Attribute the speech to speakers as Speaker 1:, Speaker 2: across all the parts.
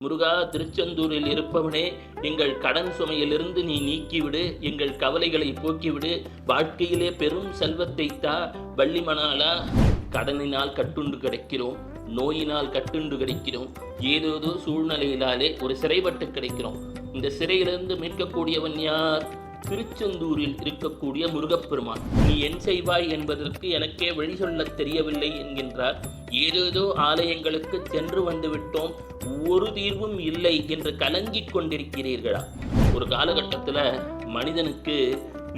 Speaker 1: முருகா, திருச்செந்தூரில் இருப்பவனே, எங்கள் கடன் சுமையிலிருந்து நீ நீக்கிவிடு, எங்கள் கவலைகளை போக்கிவிடு, வாழ்க்கையிலே பெரும் செல்வத்தை தா. வள்ளிமணாளா, கடனினால் கட்டுண்டு கிடைக்கிறோம், நோயினால் கட்டுண்டு கிடைக்கிறோம், ஏதேதோ சூழ்நிலையினாலே ஒரு சிறைப்பட்டு கிடைக்கிறோம். இந்த சிறையிலிருந்து மீட்கக்கூடியவன் யார்? திருச்செந்தூரில் இருக்கக்கூடிய முருகப்பெருமான். நீ என் செய்வாய் என்பதற்கு எனக்கே வழி சொல்லத் தெரியவில்லை என்கின்றார். ஏதேதோ ஆலயங்களுக்கு சென்று வந்துவிட்டோம், ஒரு தீர்வும் இல்லை என்று கலங்கிக் கொண்டிருக்கிறீர்களா? ஒரு காலகட்டத்தில் மனிதனுக்கு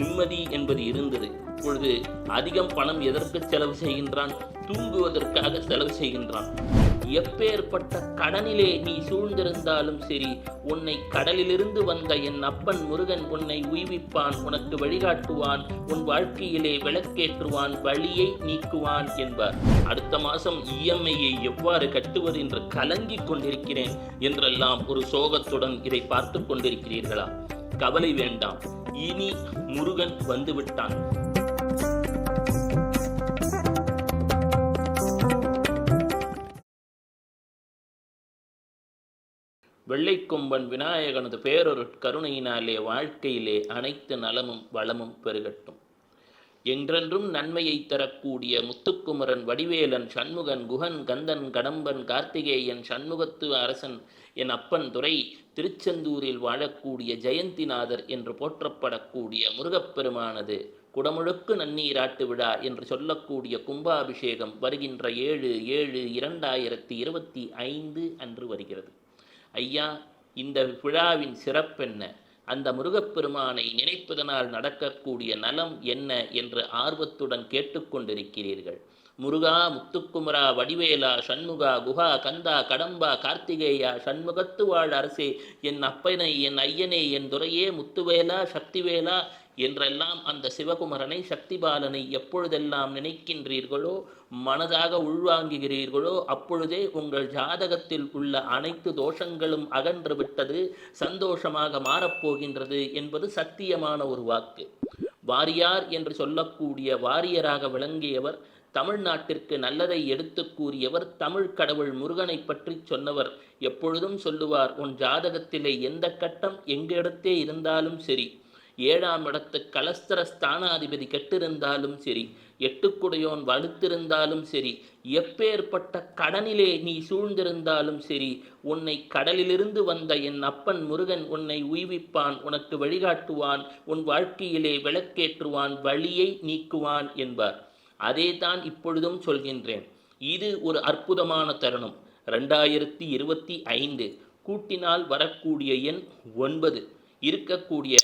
Speaker 1: நிம்மதி என்பது இருந்தது. இப்பொழுது அதிகம் பணம் எதற்கு செலவு செய்கின்றான்? தூங்குவதற்காக செலவு செய்கின்றான். எப்பேற்பட்ட கடனிலே நீ சூழ்ந்திருந்தாலும் சரி, உன்னை கடலிலிருந்து வந்த என் அப்பன் முருகன் உன்னை உய்விப்பான், உனக்கு வழிகாட்டுவான், உன் வாழ்க்கையிலே விளக்கேற்றுவான், வழியை நீக்குவான் என்பார். அடுத்த மாதம் இஎம்ஐயை எவ்வாறு கட்டுவது என்று கலங்கிக் கொண்டிருக்கிறேன் என்றெல்லாம் ஒரு சோகத்துடன் இதை பார்த்து கொண்டிருக்கிறீர்களா? கவலை வேண்டாம், இனி முருகன் வந்துவிட்டான். வெள்ளைக்கொம்பன் விநாயகனது பேரொரு கருணையினாலே வாழ்க்கையிலே அனைத்து நலமும் வளமும் பெருகட்டும். என்றென்றும் நன்மையை தரக்கூடிய முத்துக்குமரன், வடிவேலன், சண்முகன், குகன், கந்தன், கடம்பன், கார்த்திகேயன், சண்முகத்து அரசன், என் அப்பன் துரை, திருச்செந்தூரில் வாழக்கூடிய ஜெயந்திநாதர் என்று போற்றப்படக்கூடிய முருகப்பெருமானது குடமுழுக்கு நன்னீராட்டு விழா என்று சொல்லக்கூடிய கும்பாபிஷேகம் வருகின்ற 7/7/2025 அன்று வருகிறது. ஐயா, இந்த விழாவின் சிறப்பென்ன? அந்த முருகப்பெருமானை நினைப்பதனால் நடக்கக்கூடிய நலம் என்ன என்று ஆர்வத்துடன் கேட்டுக்கொண்டிருக்கிறீர்கள். முருகா, முத்துக்குமரா, வடிவேலா, சண்முகா, குஹா, கந்தா, கடம்பா, கார்த்திகேயா, சண்முகத்து வாழ் அரசே, என் அப்பனை, என் ஐயனே, என் துரையே, முத்துவேலா, சக்திவேலா என்றெல்லாம் அந்த சிவகுமரனை, சக்திபாலனை எப்பொழுதெல்லாம் நினைக்கின்றீர்களோ, மனதாக உள்வாங்குகிறீர்களோ, அப்பொழுதே உங்கள் ஜாதகத்தில் உள்ள அனைத்து தோஷங்களும் அகன்று விட்டது, சந்தோஷமாக மாறப்போகின்றது என்பது சத்தியமான ஒரு வாக்கு. வாரியார் என்று சொல்லக்கூடிய வாரியராக விளங்கியவர், தமிழ்நாட்டிற்கு நல்லதை எடுத்து கூறியவர், தமிழ் கடவுள் முருகனை பற்றி சொன்னவர் எப்பொழுதும் சொல்லுவார், உன் ஜாதகத்திலே எந்த கட்டம் எங்கிடத்தே இருந்தாலும் சரி, 7ஆம் இடத்து கலஸ்தர ஸ்தானாதிபதி கெட்டிருந்தாலும் சரி, 8குடையோன் வலுத்திருந்தாலும் சரி, எப்பேற்பட்ட கடனிலே நீ சூழ்ந்திருந்தாலும் சரி, உன்னை கடலிலிருந்து வந்த என் அப்பன் முருகன் உன்னை உய்விப்பான், உனக்கு வழிகாட்டுவான், உன் வாழ்க்கையிலே விளக்கேற்றுவான், வழியை நீக்குவான் என்பார். அதே தான் இப்பொழுதும் சொல்கின்றேன். இது ஒரு அற்புதமான தருணம். 2025 கூட்டினால் வரக்கூடிய எண் 9. இருக்கக்கூடிய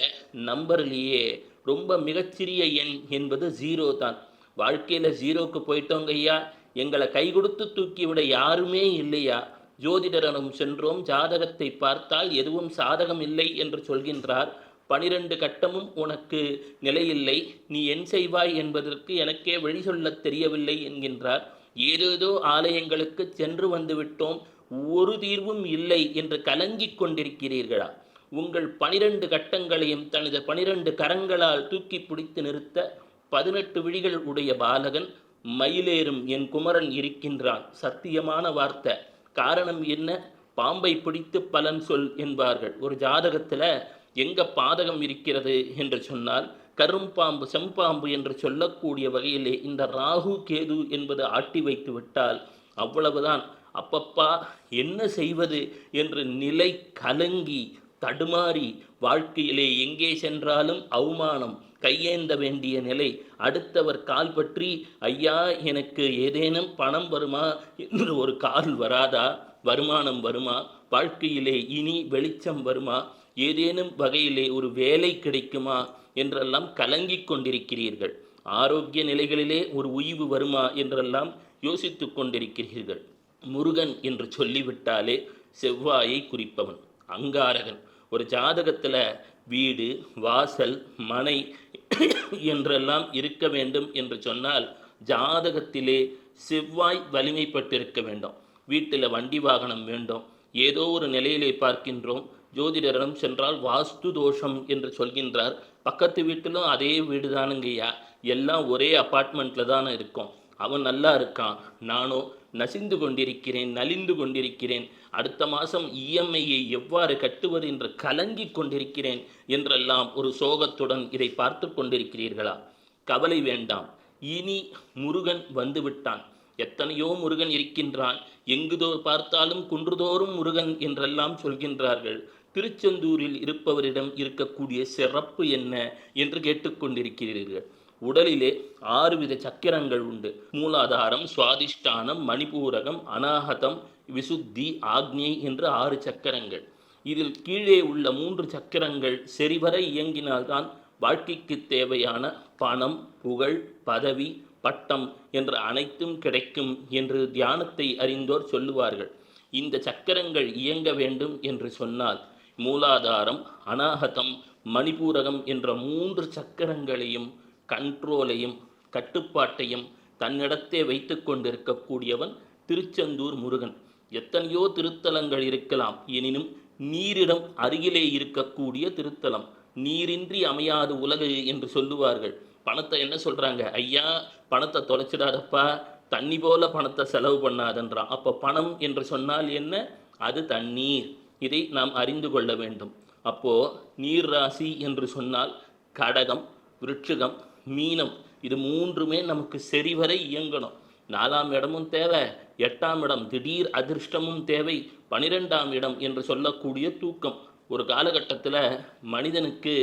Speaker 1: நம்பர்லேயே ரொம்ப மிகச்சிறிய எண் என்பது 0 தான். வாழ்க்கையில் 0க்கு போயிட்டோங்க ஐயா, எங்களை கை கொடுத்து தூக்கிவிட யாருமே இல்லையா? ஜோதிடரிடம் சென்றோம், ஜாதகத்தை பார்த்தால் எதுவும் சாதகம் இல்லை என்று சொல்கின்றார். 12 கட்டமும் உனக்கு நிலையில்லை, நீ என் செய்வாய் என்பதற்கு எனக்கே வழி சொல்லத் தெரியவில்லை என்கின்றார். ஏதேதோ ஆலயங்களுக்கு சென்று வந்துவிட்டோம், ஒரு தீர்வும் இல்லை என்று கலங்கிக் கொண்டிருக்கிறீர்களா? உங்கள் 12 கட்டங்களையும் தனது 12 கரங்களால் தூக்கி பிடித்து நிறுத்த 18 விழிகள் உடைய பாலகன், மயிலேறும் என் குமரன் இருக்கின்றான். சத்தியமான வார்த்தை. காரணம் என்ன? பாம்பை பிடித்து பலன் சொல் என்பார்கள். ஒரு ஜாதகத்தில் எங்க பாதகம் இருக்கிறது என்று சொன்னால், கரும்பாம்பு செம்பாம்பு என்று சொல்லக்கூடிய வகையிலே இந்த ராகு கேது என்பது ஆட்டி வைத்து விட்டால் அவ்வளவுதான். அப்பப்பா என்ன செய்வது என்று நிலை கலங்கி தடுமாறி வாழ்க்கையிலே எங்கே சென்றாலும் அவமானம், கையேந்த வேண்டிய நிலை, அடுத்தவர் கால் பற்றி ஐயா எனக்கு ஏதேனும் பணம் வருமா என்று ஒரு கால் வராதா? வருமானம் வருமா? வாழ்க்கையிலே இனி வெளிச்சம் வருமா? ஏதேனும் வகையிலே ஒரு வேலை கிடைக்குமா என்றெல்லாம் கலங்கிக் கொண்டிருக்கிறீர்கள். ஆரோக்கிய நிலைகளிலே ஒரு உய்வு வருமா என்றெல்லாம் யோசித்து கொண்டிருக்கிறீர்கள். முருகன் என்று சொல்லிவிட்டாலே செவ்வாயை குறிப்பவன், அங்காரகன். ஒரு ஜாதகத்தில் வீடு, வாசல், மனை என்றெல்லாம் இருக்க வேண்டும் என்று சொன்னால் ஜாதகத்திலே செவ்வாய் வலிமைப்பட்டிருக்க வேண்டும். வீட்டில் வண்டி வாகனம் வேண்டும். ஏதோ ஒரு நிலையிலே பார்க்கின்றோம், ஜோதிடரிடம் சென்றால் வாஸ்து தோஷம் என்று சொல்கின்றார். பக்கத்து வீட்டிலும் அதே வீடு தானுங்கய்யா, எல்லாம் ஒரே அப்பார்ட்மெண்ட்டில் தானே இருக்கும். அவன் நல்லா இருக்கான், நானோ நசிந்து கொண்டிருக்கிறேன், நலிந்து கொண்டிருக்கிறேன், அடுத்த மாதம் இஎம்ஐயை எவ்வாறு கட்டுவது என்று கலங்கி கொண்டிருக்கிறேன் என்றெல்லாம் ஒரு சோகத்துடன் இதை பார்த்து கொண்டிருக்கிறீர்களா? கவலை வேண்டாம். இனி முருகன் வந்துவிட்டான். எத்தனையோ முருகன் இருக்கின்றான், எங்குதோ பார்த்தாலும் குன்றுதோறும் முருகன் என்றெல்லாம் சொல்கின்றார்கள். திருச்செந்தூரில் இருப்பவரிடம் இருக்கக்கூடிய சிறப்பு என்ன என்று கேட்டுக்கொண்டிருக்கிறீர்கள். உடலிலே 6 வித சக்கரங்கள் உண்டு. மூலாதாரம், சுவாதிஷ்டானம், மணிபூரகம், அநாகதம், விசுத்தி, ஆக்ஞை என்று 6 சக்கரங்கள். இதில் கீழே உள்ள 3 சக்கரங்கள் சரிவர இயங்கினால்தான் வாழ்க்கைக்கு தேவையான பணம், புகழ், பதவி, பட்டம் என்ற அனைத்தும் கிடைக்கும் என்று தியானத்தை அறிந்தோர் சொல்லுவார்கள். இந்த சக்கரங்கள் இயங்க வேண்டும் என்று சொன்னால் மூலாதாரம், அநாகதம், மணிபூரகம் என்ற 3 சக்கரங்களையும் கண்ட்ரோலையும் கட்டுப்பாட்டையும் தன்னிடத்தே வைத்து கொண்டிருக்கக்கூடியவன் திருச்செந்தூர் முருகன். எத்தனையோ திருத்தலங்கள் இருக்கலாம், எனினும் நீரிடம் அருகிலே இருக்கக்கூடிய திருத்தலம். நீரின்றி அமையாது உலகு என்று சொல்லுவார்கள். பணத்தை என்ன சொல்றாங்க? ஐயா, பணத்தை தொலைச்சிடாதப்பா, தண்ணி போல பணத்தை செலவு பண்ணாதன்றான். அப்போ பணம் என்று சொன்னால் என்ன? அது தண்ணீர். இதை நாம் அறிந்து கொள்ள வேண்டும். அப்போ நீர் ராசி என்று சொன்னால் கடகம், விருட்சிகம், மீனம், இது 3மே நமக்கு சரிவரை இயங்கணும். 4ஆம் இடமும் தேவை, 8ஆம் இடம் திடீர் அதிர்ஷ்டமும் தேவை, 12ஆம் இடம் என்று சொல்லக்கூடிய தூக்கம். ஒரு காலகட்டத்தில் மனிதனுக்கு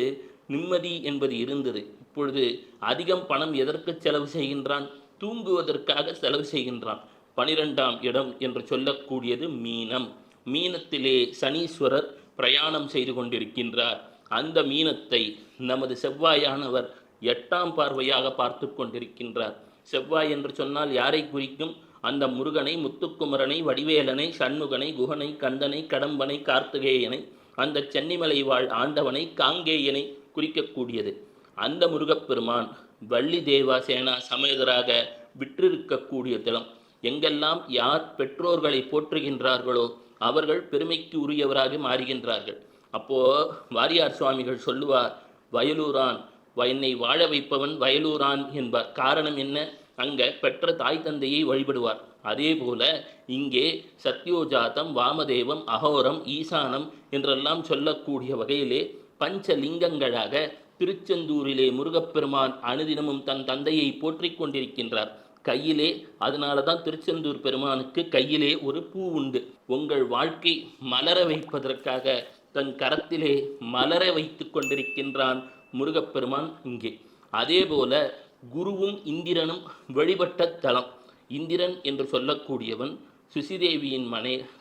Speaker 1: நிம்மதி என்பது இருந்தது. இப்பொழுது அதிகம் பணம் எதற்கு செலவு செய்கின்றான்? தூங்குவதற்காக செலவு செய்கின்றான். 12ஆம் இடம் என்று சொல்லக்கூடியது மீனம். மீனத்திலே சனீஸ்வரர் பிரயாணம் செய்து கொண்டிருக்கின்றார். அந்த மீனத்தை நமது செவ்வாயானவர் 8ஆம் பார்வையாக பார்த்து கொண்டிருக்கின்றார். செவ்வாய் என்று சொன்னால் யாரை குறிக்கும்? அந்த முருகனை, முத்துக்குமரனை, வடிவேலனை, சண்முகனை, குகனை, கந்தனை, கடம்பனை, கார்த்திகேயனை, அந்த சென்னிமலை வாழ் ஆண்டவனை, காங்கேயனை குறிக்கக்கூடியது. அந்த முருகப்பெருமான் வள்ளி தேவாசேனா சமேதராக விற்றிருக்கக்கூடிய தலம். எங்கெல்லாம் யார் பெற்றோர்களை போற்றுகின்றார்களோ அவர்கள் பெருமைக்கு உரியவராக மாறுகின்றார்கள். அப்போ வாரியார் சுவாமிகள் சொல்லுவார், வயலூரான் என்னை வாழ வைப்பவன் வயலூரான் என்பார். காரணம் என்ன? அங்க பெற்ற தாய் தந்தையை வழிபடுவார். அதே போல இங்கே சத்யோஜாதம், வாமதேவம், அகோரம், ஈசானம் என்றெல்லாம் சொல்லக்கூடிய வகையிலே பஞ்சலிங்கங்களாக திருச்செந்தூரிலே முருகப்பெருமான் அனுதினமும் தன் தந்தையை போற்றி கொண்டிருக்கின்றார். கையிலே, அதனால தான் திருச்செந்தூர் பெருமானுக்கு கையிலே ஒரு பூ உண்டு. உங்கள் வாழ்க்கை மலர வைப்பதற்காக தன் கரத்திலே மலர வைத்து கொண்டிருக்கின்றான் முருகப்பெருமான் இங்கே. அதே போல குருவும் இந்திரனும் வழிபட்ட தலம். இந்திரன் என்று சொல்லக்கூடியவன் சுசிதேவியின்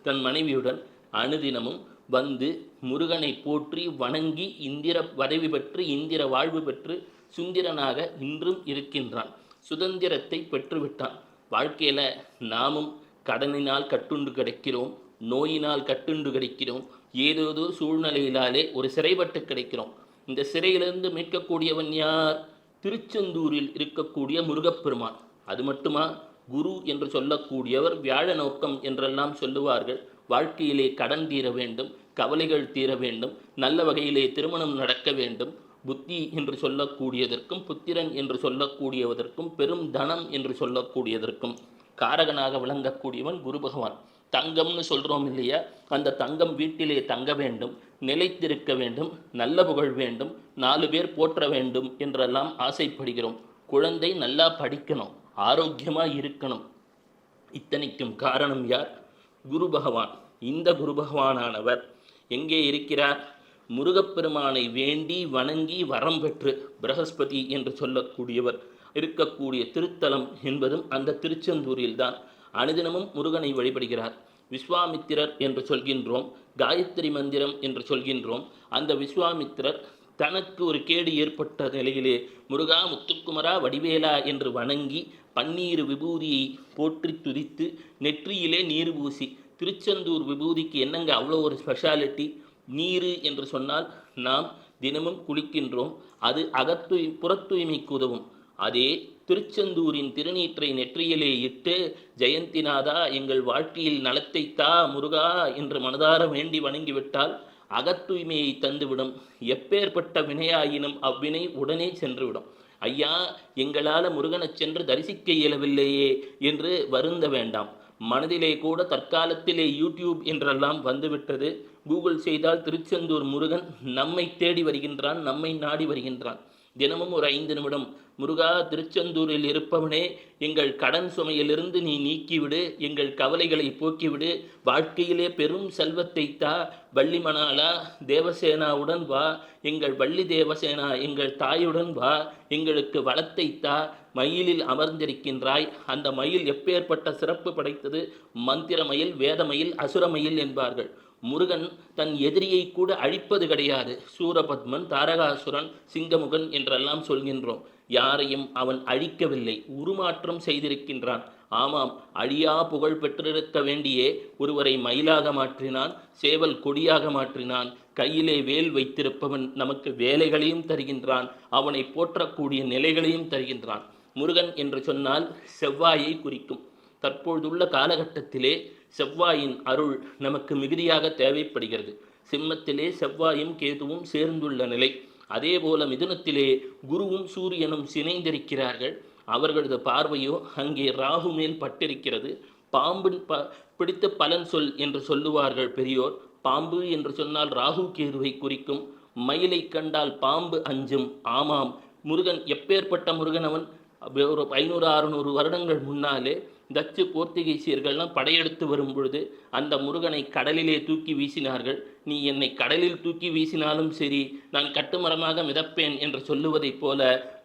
Speaker 1: தன் மனைவியுடன் அனுதினமும் வந்து முருகனை போற்றி வணங்கி இந்திர பதவி பெற்று இந்திர வாழ்வு பெற்று சுந்திரனாக இன்றும் இருக்கின்றான். சுதந்திரத்தை பெற்றுவிட்டான். வாழ்க்கையில் நாமும் கடனினால் கட்டுண்டு கிடைக்கிறோம், நோயினால் கட்டுண்டு கிடைக்கிறோம், ஏதேதோ சூழ்நிலையிலாலே ஒரு சிறைப்பட்டு கிடைக்கிறோம். இந்த சிறையிலிருந்து மீட்கக்கூடியவன் யார்? திருச்செந்தூரில் இருக்கக்கூடிய முருகப்பெருமான். அது மட்டுமா? குரு என்று சொல்லக்கூடியவர் வியாழ நோக்கம் என்றெல்லாம் சொல்லுவார்கள். வாழ்க்கையிலே கடன் தீர வேண்டும், கவலைகள் தீர வேண்டும், நல்ல வகையிலே திருமணம் நடக்க வேண்டும், புத்தி என்று சொல்லக்கூடியதற்கும் புத்திரன் என்று சொல்லக்கூடியதற்கும் பெரும் தனம் என்று சொல்லக்கூடியதற்கும் காரகனாக விளங்கக்கூடியவன் குரு பகவான். தங்கம்னு சொல்கிறோம் இல்லையா? அந்த தங்கம் வீட்டிலே தங்க வேண்டும், நிலைத்திருக்க வேண்டும், நல்ல புகழ் வேண்டும், 4 பேர் போற்ற வேண்டும் என்றெல்லாம் ஆசைப்படுகிறோம். குழந்தை நல்லா படிக்கணும், ஆரோக்கியமாக இருக்கணும். இத்தனைக்கும் காரணம் யார்? குரு பகவான். இந்த குரு பகவானானவர் எங்கே இருக்கிறார்? முருகப்பெருமானை வேண்டி வணங்கி வரம் பெற்று பிரகஸ்பதி என்று சொல்லக்கூடியவர் இருக்கக்கூடிய திருத்தலம் என்பதும் அந்த திருச்செந்தூரில்தான். அனுதினமும் முருகனை வழிபடுகிறார். விஸ்வாமித்திரர் என்று சொல்கின்றோம், காயத்ரி மந்திரம் என்று சொல்கின்றோம். அந்த விஸ்வாமித்திரர் தனக்கு ஒரு கேடு ஏற்பட்ட நிலையிலே முருகா, முத்துக்குமரா, வடிவேலா என்று வணங்கி பன்னீர் விபூதியை போற்றி துதித்து நெற்றியிலே நீர் பூசி, திருச்செந்தூர் விபூதிக்கு என்னங்க அவ்வளோ ஒரு ஸ்பெஷாலிட்டி? நீர் என்று சொன்னால் நாம் தினமும் குளிக்கின்றோம், அது புறத்தூய்மைக்கு உதவும். அதே திருச்செந்தூரின் திருநீற்றை நெற்றியிலே இட்டு ஜெயந்திநாதா எங்கள் வாழ்க்கையில் நலத்தை தா முருகா என்று மனதார வேண்டி வணங்கிவிட்டால் அகத்தூய்மையை தந்துவிடும். எப்பேற்பட்ட வினையாயினும் அவ்வினை உடனே சென்றுவிடும். ஐயா, எங்களால் முருகனை சென்று தரிசிக்க இயலவில்லையே என்று வருந்த வேண்டாம். மனதிலே கூட தற்காலத்திலே யூடியூப் என்றெல்லாம் வந்துவிட்டது. கூகுள் செய்தால் திருச்செந்தூர் முருகன் நம்மை தேடி வருகின்றான், நம்மை நாடி வருகின்றான். தினமும் ஒரு 5 நிமிடம், முருகா திருச்செந்தூரில் இருப்பவனே, எங்கள் கடன் சுமையிலிருந்து நீ நீக்கிவிடு, எங்கள் கவலைகளை போக்கிவிடு, வாழ்க்கையிலே பெரும் செல்வத்தை தா, வள்ளி மணாலா தேவசேனாவுடன் வா, எங்கள் வள்ளி தேவசேனா எங்கள் தாயுடன் வா, எங்களுக்கு வளத்தை தா, மயிலில் அமர்ந்திருக்கின்றாய். அந்த மயில் எப்பேற்பட்ட சிறப்பு படைத்தது! மந்திர மயில், வேத மயில், அசுர மயில் என்பார்கள். முருகன் தன் எதிரியை கூட அழிப்பது கிடையாது. சூரபத்மன், தாரகாசுரன், சிங்கமுகன் என்றெல்லாம் சொல்கின்றோம். யாரையும் அவன் அழிக்கவில்லை, உருமாற்றம் செய்திருக்கின்றான். ஆமாம், அழியா புகழ் பெற்றிருக்க வேண்டியே ஒருவரை மயிலாக மாற்றினான், சேவல் கொடியாக மாற்றினான். கையிலே வேல் வைத்திருப்பவன் நமக்கு வேலைகளையும் தருகின்றான், அவனை போற்றக்கூடிய நிலைகளையும் தருகின்றான். முருகன் என்று சொன்னால் செவ்வாயை குறிக்கும். தற்பொழுதுள்ள காலகட்டத்திலே செவ்வாயின் அருள் நமக்கு மிகுதியாக தேவைப்படுகிறது. சிம்மத்திலே செவ்வாயும் கேதுவும் சேர்ந்துள்ள நிலை. அதே போல மிதுனத்திலே குருவும் சூரியனும் சிணைந்திருக்கிறார்கள். அவர்களது பார்வையோ அங்கே ராகு மேல் பட்டிருக்கிறது. பாம்பின் பிடித்த பலன் சொல் என்று சொல்லுவார்கள் பெரியோர். பாம்பு என்று சொன்னால் ராகு கேதுவை குறிக்கும். மயிலை கண்டால் பாம்பு அஞ்சும். ஆமாம், முருகன் எப்பேற்பட்ட முருகன்! அவன் ஒரு 500-600 வருடங்கள் முன்னாலே டச்சு போர்த்துகீசியர்கள்லாம் படையெடுத்து வரும் பொழுது அந்த முருகனை கடலிலே தூக்கி வீசினார்கள். நீ என்னை கடலில் தூக்கி வீசினாலும் சரி, நான் கட்டுமரமாக மிதப்பேன் என்று சொல்லுவதைப் போல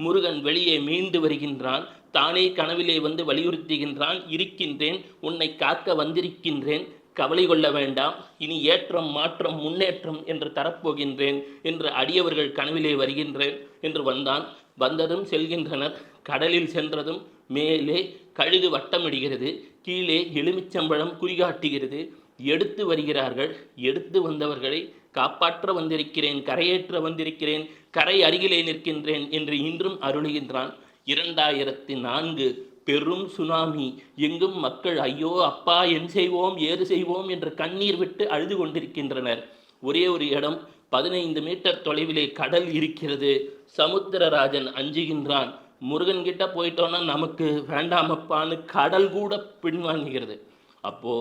Speaker 1: முருகன் வெளியே மீண்டு வருகின்றான். தானே கனவிலே வந்து வலியுறுத்துகின்றான், இருக்கின்றேன், உன்னை காக்க வந்திருக்கின்றேன், கவலை கொள்ள வேண்டாம், இனி ஏற்றம் மாற்றம் முன்னேற்றம் என்று தரப்போகின்றேன் என்று அடியவர்கள் கனவிலே வருகின்றேன் என்று வந்தான். வந்ததும் செல்கின்றனர். கடலில் சென்றதும் மேலே கழுகு வட்டமிடுகிறது, கீழே எலுமிச்சம்பழம் குறிகாட்டுகிறது. எடுத்து வருகிறார்கள். எடுத்து வந்தவர்களை காப்பாற்ற வந்திருக்கிறேன், கரையேற்ற வந்திருக்கிறேன், கரை அருகிலே நிற்கின்றேன் என்று இன்றும் அருளுகின்றான். 2004 பெரும் சுனாமி. எங்கும் மக்கள் ஐயோ அப்பா என் செய்வோம் ஏது செய்வோம் என்று கண்ணீர் விட்டு அழுது கொண்டிருக்கின்றனர். ஒரே ஒரு இடம், 15 மீட்டர் தொலைவிலே கடல் இருக்கிறது. சமுத்திரராஜன் அஞ்சுகின்றான். முருகன் கிட்ட போயிட்டோன்னா நமக்கு வேண்டாமப்பான்னு கடல் கூட பின்வாங்குகிறது. அப்போ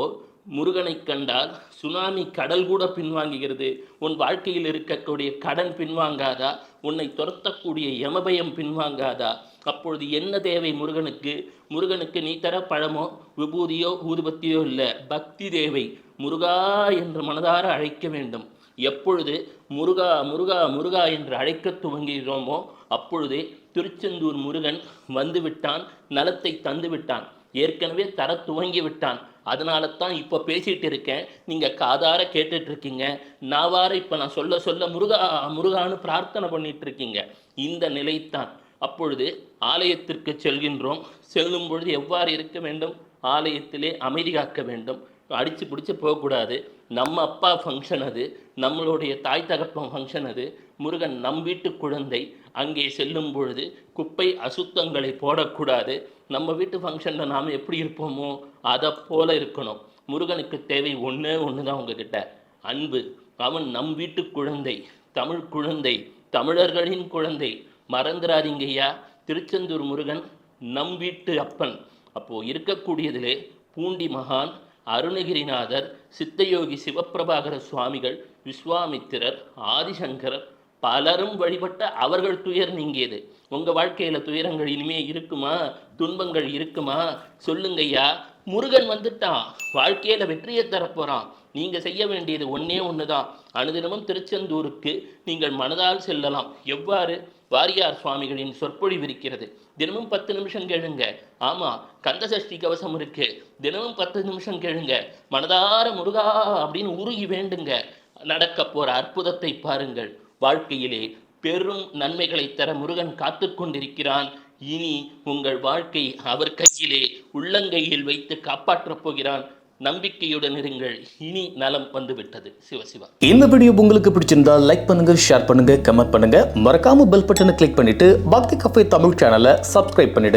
Speaker 1: முருகனை கண்டால் சுனாமி, கடல் கூட பின்வாங்குகிறது. உன் வாழ்க்கையில் இருக்கக்கூடிய கடன் பின்வாங்காதா? உன்னை துரத்தக்கூடிய யமபயம் பின்வாங்காதா? அப்பொழுது என்ன தேவை முருகனுக்கு? முருகனுக்கு நீ தர பழமோ விபூதியோ ஊதுபத்தியோ இல்லை, பக்தி தேவை. முருகா என்று மனதார அழைக்க வேண்டும். எப்பொழுது முருகா முருகா முருகா என்று அழைக்க துவங்குகிறோமோ அப்பொழுதே திருச்செந்தூர் முருகன் வந்து விட்டான், நலத்தை தந்து விட்டான். ஏற்கனவே தர துவங்கி விட்டான். அதனால தான் இப்போ பேசிகிட்டு இருக்கேன், நீங்கள் காதார கேட்டுட்டு இருக்கீங்க. நாவார இப்போ நான் சொல்ல சொல்ல முருகா முருகான்னு பிரார்த்தனை பண்ணிட்டு இருக்கீங்க. இந்த நிலைத்தான். அப்பொழுது ஆலயத்திற்கு செல்கின்றோம். செல்லும் பொழுது எவ்வாறு இருக்க வேண்டும்? ஆலயத்திலே அமைதி காக்க வேண்டும். அடித்து பிடிச்சி போகக்கூடாது. நம்ம அப்பா ஃபங்க்ஷன் அது, நம்மளுடைய தாய் தகப்பன் ஃபங்க்ஷன் அது. முருகன் நம் வீட்டு குழந்தை. அங்கே செல்லும் பொழுது குப்பை அசுத்தங்களை போடக்கூடாது. நம்ம வீட்டு ஃபங்க்ஷனில் நாம் எப்படி இருப்போமோ அதை போல இருக்கணும். முருகனுக்கு தேவை ஒன்று தான் உங்ககிட்ட, அன்பு. அவன் நம் வீட்டு குழந்தை, தமிழ் குழந்தை, தமிழர்களின் குழந்தை. மறந்துடாதீங்கய்யா, திருச்செந்தூர் முருகன் நம் வீட்டு அப்பன். அப்போது இருக்கக்கூடியதிலே பூண்டி மகான், அருணகிரிநாதர், சித்தயோகி சிவப்பிரபாகர சுவாமிகள், விஸ்வாமித்திரர், ஆதிசங்கரர் பலரும் வழிபட்ட அவர்கள் துயர் நீங்கியது. உங்கள் வாழ்க்கையில் துயரங்கள் இனிமே இருக்குமா? துன்பங்கள் இருக்குமா? சொல்லுங்கய்யா. முருகன் வந்துட்டான், வாழ்க்கையில் வெற்றியை தரப்போகிறான். நீங்கள் செய்ய வேண்டியது ஒன்று தான். அனுதினமும் திருச்செந்தூருக்கு நீங்கள் மனதால் செல்லலாம். எவ்வாறு? வாரியார் சுவாமிகளின் சொற்பொழிவு இருக்கிறது. தினமும் 10 நிமிஷம் கேளுங்க. ஆமாம், கந்தசஷ்டி கவசம் இருக்கு, தினமும் 10 நிமிஷம் கேளுங்க. மனதார முருகா அப்படின்னு உருகி வேண்டுங்க. நடக்க போகிற அற்புதத்தை பாருங்கள். வாழ்க்கையிலே பெரும் நன்மைகளை தர முருகன் காத்து கொண்டிருக்கிறான். இனி உங்கள் வாழ்க்கை அவர் கையிலே, உள்ளங்கையில் வைத்து காப்பாற்றப் போகிறான். நம்பிக்கையுடன் இருங்கள். இனி நலம் வந்துவிட்டது. சிவசிவா.
Speaker 2: இந்த வீடியோ உங்களுக்கு பிடிச்சிருந்தா லைக் பண்ணுங்க, ஷேர் பண்ணுங்க, கமெண்ட் பண்ணுங்க. மறக்காம பெல் பட்டனை கிளிக் பண்ணிட்டு பக்தி கஃபே தமிழ் சேனலை சப்ஸ்கிரைப் பண்ணிடுங்க.